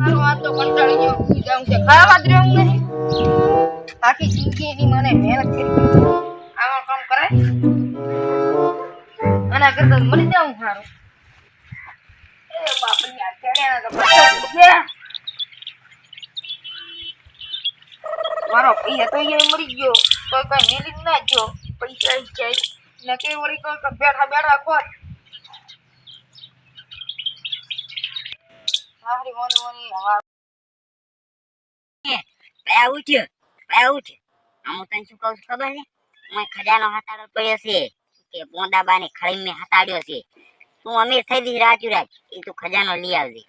મારો આ તો કંટાળી ગયો હું જાઉં છે ખાવા જ રહેવું નહીં આખી જિંદગી એની મને મહેનત કરી આવા કામ કરે આના કરતા મરી જાઉં સારું એ બાપરી આ કેડ્યા તો મારો ભાઈ હતો એ મરી ગયો કોઈ કઈ મેલી ના જો પૈસા જાય ને કે વળી કોઈ બેઠા બેઠા ખોટ હારી મોની હવા ઉઠ આમ તને શું કહું છું ખબર છે મેં ખજાનો હતાડો પડ્યો છે કે પોંડાબાને ખળી મેં હતાડ્યો છે તું અમીર થઈ દી રાજુ રાજ એ તું ખજાનો લઈ આવજે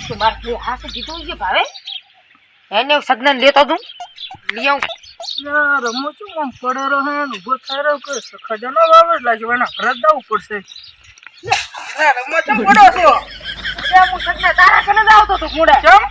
તું માર કે હાસ જીતું છે ભાવે એને સગનન લેતો તું લઈ આવ યાર રમો છું આમ પડેલો હે ઉભો થઈ રહ્યો કે ખજાનો વાવડ લાગ્યો એના ભરત જવું પડશે રમો છું પડો છો હું સગના તારા કને જ આવતો તો મોડા કેમ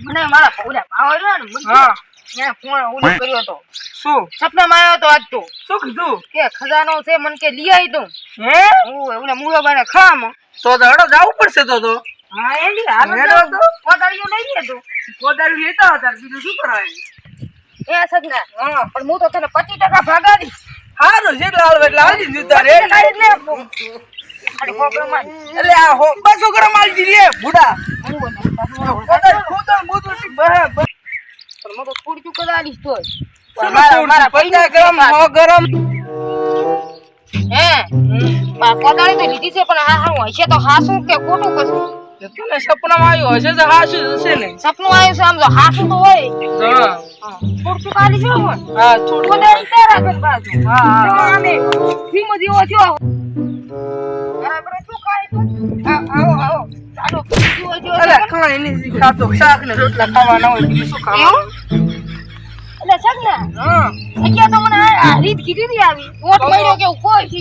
મને મારા પૌડા ભાવ રહ્યો ને હા એને ફોન ઓલો કર્યો તો શું સપનામાં આવ્યો તો આજ તો શું કીધું કે ખજાનો છે મને કે લઈ આવી તું હે હું એમને મુળો બાને ખામ તો હડો જવું પડશે તો હા એની હાલ હેડો તો. કોદાળીઓ લઈ લે તું કોદાળી લેતા હતા બીજું શું કરાય એ સગના હા પણ હું તો તને 25% ભાગાડી હારું જેટલા હાલવે એટલે આવજી દીધા રે અરે પ્રોબ્લેમ એટલે આ 200 ગ્રામ આલજી રે બુડા કોદાળી ખોદણ મોટું બરાબર પણ મો તો થોડી ચૂક આલીશ તો મારા 50 ગ્રામ 100 ગ્રામ હે કોદાળી તો લીધી છે પણ હા હું હશે તો હાસું કે ખોટું કશું તને સપનામાં આવ્યો હશે તો હાસું હશે ને સપનું આવ્યું છે આમ તો હાસું તો હોય હા થોડું ચૂક આલી છે હું હા થોડું કોદાળી તારા ઘર બાજુ હા અમે ધીમો ધીમો થયો બરાબર શું ખાય તું આવો આવો ચાલો ધીમો થયો અરે કાંઈ નહીં ખાતો શાક ને રોટલા ખાવાના હોય બીજું શું ખાવાનું એટલે સગના હા અત્યારે તો મને આ રીત કીધી હતી આવી ઓટ મળ્યો કે કોઈ છે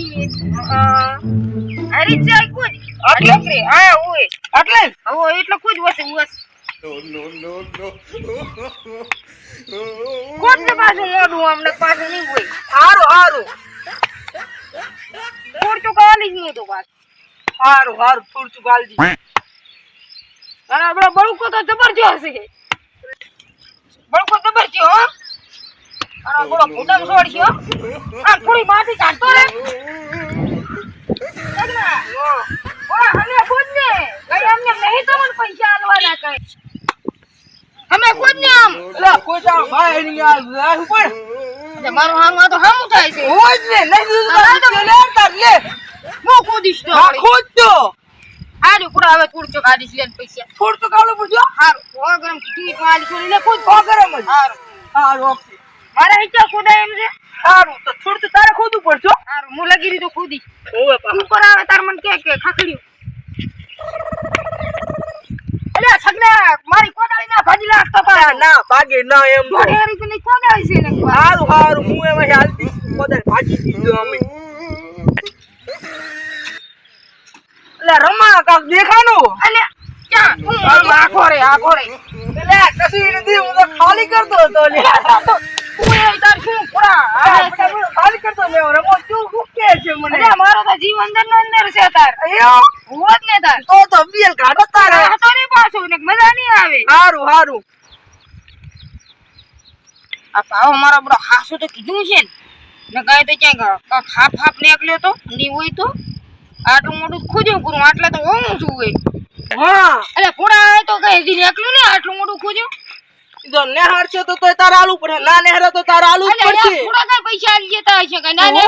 આ રીત છે કોઈ એટલે હા ઓય એટલે હવે એટલે કોઈ જ વસે વસ કોણ ને પાછું મોઢું અમને પાછું નહીં હોય હારું હારું કોણ તો કાલી જ નહીં તો પાછું હારું હારું થોડું ગાલજી અને આપડે બળુકો તો જબરજસ્ત છે બળુકો જબરજસ્ત હો અને બોલો ફૂટામ છોડ્યો આ થોડી માટી કાઢતો રે સગના ઓય હમે ખુદ ને કઈ અમને નહીં તો મને પૈસા આલવાના કઈ અમે ખુદ ને આમ લા કોઈ તા ભાઈ ની આ લાખ ઉપર એટલે મારું હામાં તો હામું થાય છે હોય જ ને નહીં દીધું તો લે તાર લે હું કૂદીશ તો હા ખોદ તો આડી પૂરા હવે થોડું ચો કાઢીશ લે પૈસા થોડું તો કાઢવું પડશે હારું 100 ગ્રામ કીધી તો આલી છોડી લે ખુદ 100 ગ્રામ જ હારું હારું ઓકે મારા હિચા ખુદાય એમ છે હારું તો થોડું તો તારે ખોદવું પડશે હારું હું લગી દીધું ખુદી ઓવે ઉપર આવે તાર મને કે ખાખડ્યું એટલે સગના મારી કોદાળી ના ભાજી લાગતો પા ના ભાગે ના એમ તો મારી હારી પેલી કોદાળી છે ને હારું હારું હું એમાં હાલતી કોદાળ ભાજી દીધો અમે એટલે રમા કાક દેખાનું એટલે ક્યાં હું આખો રે એટલે કશું નથી હું તો ખાલી કરતો હતો લે તું એ તાર શું પૂરા ખાલી કરતો લે રમો તું શું કે છે મને એટલે મારો તો જીવ અંદર નો અંદર છે તાર અયો હોત ને તાર તો બીએલ કાઢો તારે તો ને પાછું ને મજા નહીં આવે હારું હારું આ પાવ મારો બડો હાસુ તો કીધું છે ને ગાય તો ક્યાં ખાપ ખાપ નીકળ્યો તો ની હોય તો આટલું મોટું ખોજ્યું પૂરું આટલે તો હું છું હોય હા એટલે પૂરા તો કઈ દી નીકળ્યું ને આટલું મોટું ખોજ્યું જો નેહાર છે તો તારે આલુ પડે ના નેહાર તો તારે આલુ જ એટલે પડશે પૂરા કઈ પૈસા આલી જતા હશે કઈ ના ને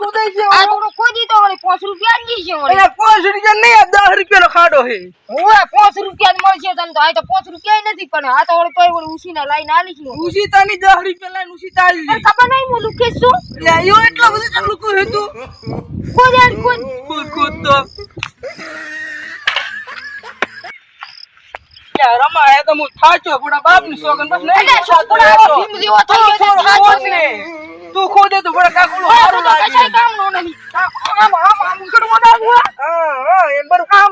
ખોદાઈ છે આ થોડું ખોદી તો વળી 5 રૂપિયા આલી છે વળી એટલે 5 રૂપિયા નહીં 10 રૂપિયાનો ખાડો હે ઓય 5 રૂપિયા જ મળશે તને તો આ તો 5 રૂપિયા નથી પણ આ તો વળી તોય વળી ઉસીના લાઈન આલી છે ઉસીતાની 10 રૂપિયા લઈને ઉસીતા આલી તને ખબર નહીં હું લુખે છું એટલે યો એટલા બધું ચાલુ કોઈ હતું ખોદ ખુદ તો રમા એ તો હું થાચો પૂરા બાપ ની સોગન બસ નહીં તું ખોદે તો બડા કાકુલો હારું લાગે કામ નો નહીં આમ ઉકડવા ના હા એ બરોબર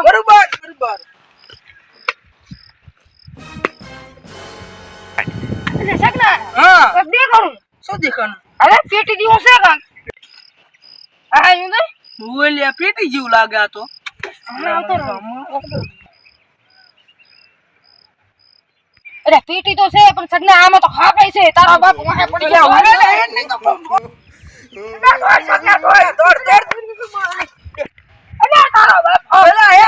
બરોબર એટલે સગના હા એક દે કરું શું દેખાનું હવે પેટી દીવો છે કાં આ યુ ને ઓલિયા પેટી જેવું લાગે આ તો. હમણાં આવતો રહો. અરે પીટી તો છે પણ સગના આમાં તો ખાપે છે તારા બાપ વાહે પડી ગયા અરે લે, એ નહીં તો દોડ અરે તારા બાપ ઓલા હે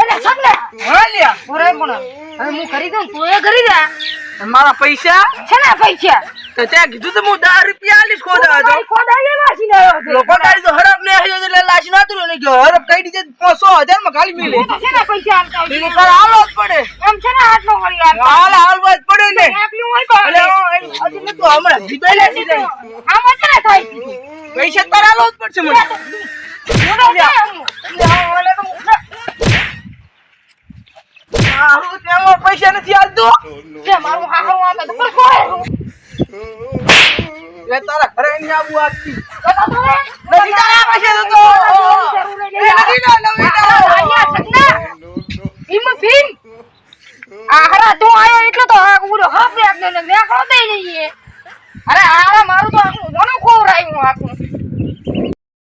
અરે સગના ઓલિયા ઓરે પણ હવે હું કરી દઉં તું એ કરી દે મારા પૈસા છે ને પૈસા તો ત્યાં કીધું તો હું 10 રૂપિયા આલીશ ખોદા હતો. ખોદાઈ નાસી આવ્યો છે લોકો તારી તો હરફ ને આવ્યો એટલે લાશ ના તું ને ગયો હરફ કઈ દીધે 500,000 માં ખાલી મિલે. તો છે ને પૈસા આલતા હોય એટલે તારે હાલવો જ પડે. એમ છે ને આટલો કરી આલતા હાલવો જ પડે ને. આટલું હોય તો એટલે હજી નતું હમણાં જીબાઈ લીધી. આમાં છે ને થાય પૈસા તારે હાલવો જ પડશે મને. હારું તેમાં પૈસા નથી આલતો. મારું હાહરું આવે તો પણ કોઈ એ તારા ઘરે નહીં આવવું આજથી. નથી નથી તારા પૈસા તો એ નથી ના અરે આરા મારું તો આખું ઘણું ખોવરાયું આખું